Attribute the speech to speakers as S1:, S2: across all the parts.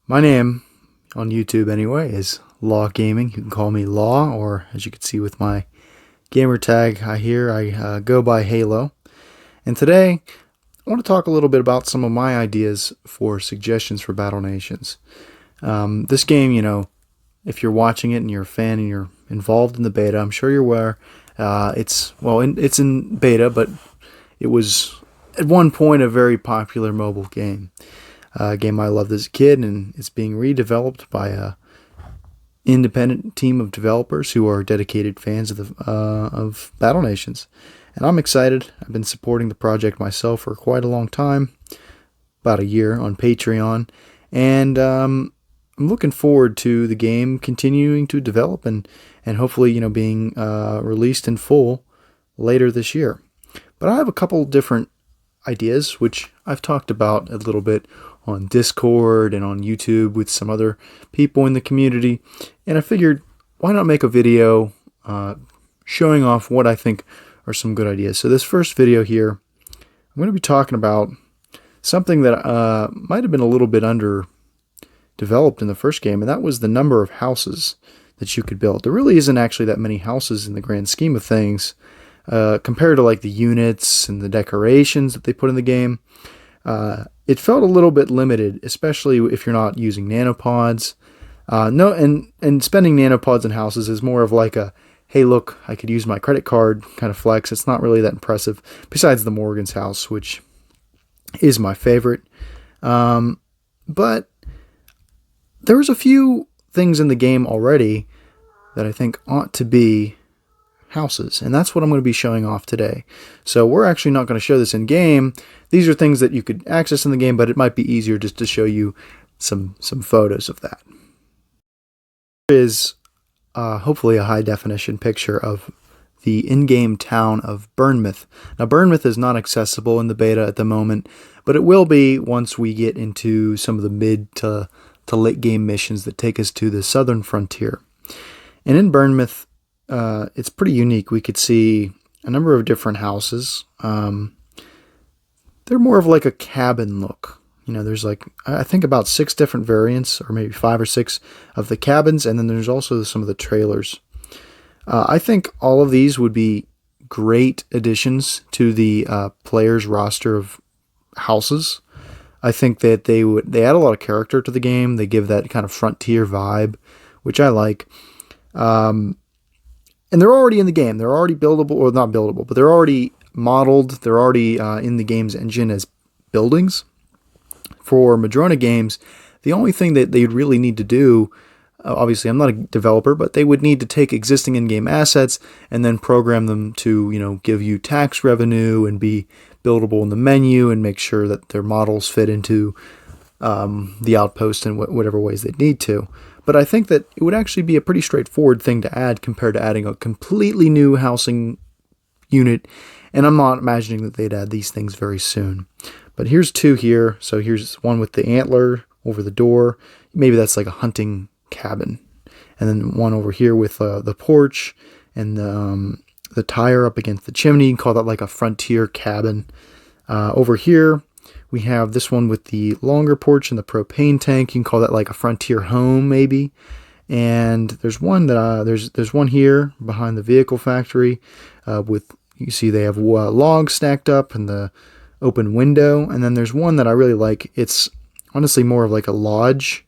S1: My name on YouTube anyway is Law Gaming. You can call me Law, or as you can see with my gamer tag I go by Halo. And today I want to talk a little bit about some of my ideas for suggestions for Battle Nations. This game, if you're watching it and you're a fan and you're involved in the beta, I'm sure you're aware. It's in beta, but it was at one point a very popular mobile game. A game I loved as a kid, and it's being redeveloped by a independent team of developers who are dedicated fans of Battle Nations. And I'm excited. I've been supporting the project myself for quite a long time, about a year on Patreon, and I'm looking forward to the game continuing to develop and hopefully being released in full later this year. But I have a couple different ideas which I've talked about a little bit on Discord and on YouTube with some other people in the community, and I figured why not make a video showing off what I think are some good ideas. So this first video here, I'm going to be talking about something that might have been a little bit underdeveloped in the first game, and that was the number of houses that you could build. There really isn't actually that many houses in the grand scheme of things compared to like the units and the decorations that they put in the game. It felt a little bit limited, especially if you're not using nanopods. And spending nanopods in houses is more of like a, hey, look, I could use my credit card kind of flex. It's not really that impressive, besides the Morgan's house, which is my favorite. But there was a few things in the game already that I think ought to be houses, and that's what I'm going to be showing off today. So we're actually not going to show this in game. These are things that you could access in the game, but it might be easier just to show you some photos of that. Here is hopefully a high definition picture of the in-game town of Burnmouth. Now Burnmouth is not accessible in the beta at the moment, but it will be once we get into some of the mid to late game missions that take us to the southern frontier. And in Burnmouth, it's pretty unique. We could see a number of different houses. They're more of like a cabin look. There's like, I think about 6 different variants, or maybe 5 or 6 of the cabins, and then there's also some of the trailers. I think all of these would be great additions to the player's roster of houses. I think that they add a lot of character to the game. They give that kind of frontier vibe, which I like. And they're already in the game. They're already buildable, or not buildable, but they're already modeled. They're already in the game's engine as buildings. For Madrona Games, the only thing that they'd really need to do, obviously I'm not a developer, but they would need to take existing in-game assets and then program them to, give you tax revenue and be buildable in the menu and make sure that their models fit into the outpost in whatever ways they need to. But I think that it would actually be a pretty straightforward thing to add compared to adding a completely new housing unit, and I'm not imagining that they'd add these things very soon. But here's 2 here. So here's one with the antler over the door. Maybe that's like a hunting cabin. And then one over here with the porch and the tire up against the chimney. You can call that like a frontier cabin. Over here, we have this one with the longer porch and the propane tank. You can call that like a frontier home, maybe. And there's one that there's one here behind the vehicle factory with, you see they have logs stacked up in the open window. And then there's one that I really like. It's honestly more of like a lodge.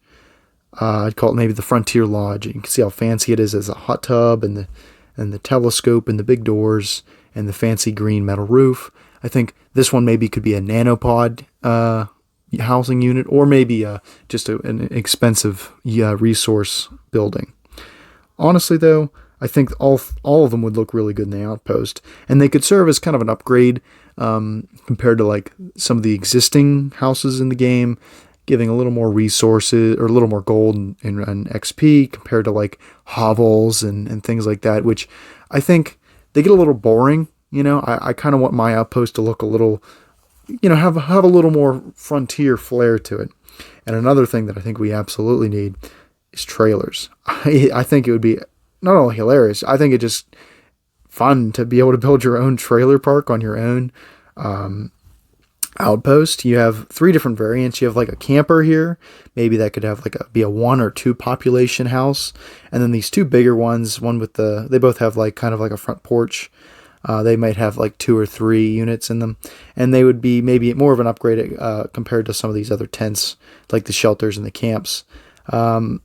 S1: I'd call it maybe the Frontier Lodge. You can see how fancy it is as a hot tub and the telescope and the big doors and the fancy green metal roof. I think this one maybe could be a nanopod housing unit, or maybe just an expensive resource building. Honestly, though, I think all of them would look really good in the outpost, and they could serve as kind of an upgrade compared to like some of the existing houses in the game, giving a little more resources or a little more gold and XP compared to like hovels and things like that, which I think they get a little boring. I kind of want my outpost to look a little, have a little more frontier flair to it. And another thing that I think we absolutely need is trailers. I think it would be not only hilarious, I think it's just fun to be able to build your own trailer park on your own. outpost. You have three different variants. You have like a camper here. Maybe that could have like be a 1 or 2 population house. And then these two bigger ones, one with they both have like kind of like a front porch. They might have like 2 or 3 units in them. And they would be maybe more of an upgrade compared to some of these other tents, like the shelters and the camps, and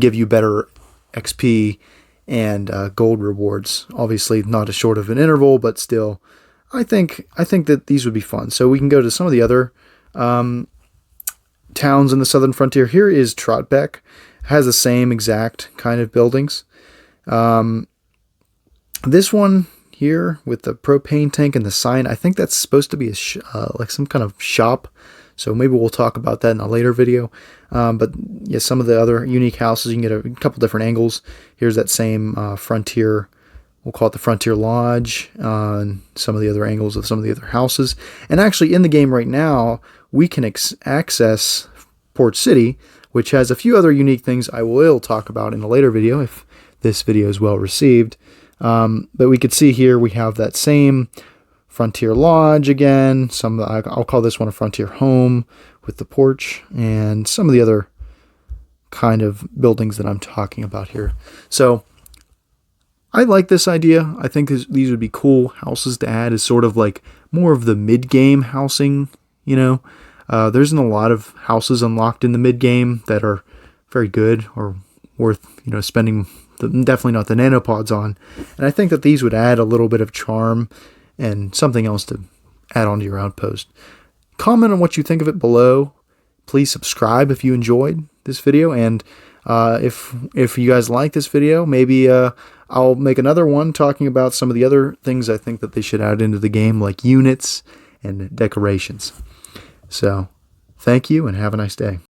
S1: give you better XP and gold rewards. Obviously not as short of an interval, but still, I think that these would be fun. So we can go to some of the other towns in the southern frontier. Here is Trotbeck. Has the same exact kind of buildings. This one here with the propane tank and the sign, I think that's supposed to be like some kind of shop. So maybe we'll talk about that in a later video. But yeah, some of the other unique houses, you can get a couple different angles. Here's that same frontier. We'll call it the Frontier Lodge, and some of the other angles of some of the other houses. And actually in the game right now, we can access Port City, which has a few other unique things I will talk about in a later video if this video is well received. But we could see here we have that same Frontier Lodge again. I'll call this one a Frontier Home with the porch, and some of the other kind of buildings that I'm talking about here. So I like this idea. I think these would be cool houses to add as sort of like more of the mid-game housing, There isn't a lot of houses unlocked in the mid-game that are very good or worth, spending definitely not the nanopods on. And I think that these would add a little bit of charm and something else to add onto your outpost. Comment on what you think of it below. Please subscribe if you enjoyed this video, and if you guys like this video, maybe I'll make another one talking about some of the other things I think that they should add into the game, like units and decorations. So, thank you and have a nice day.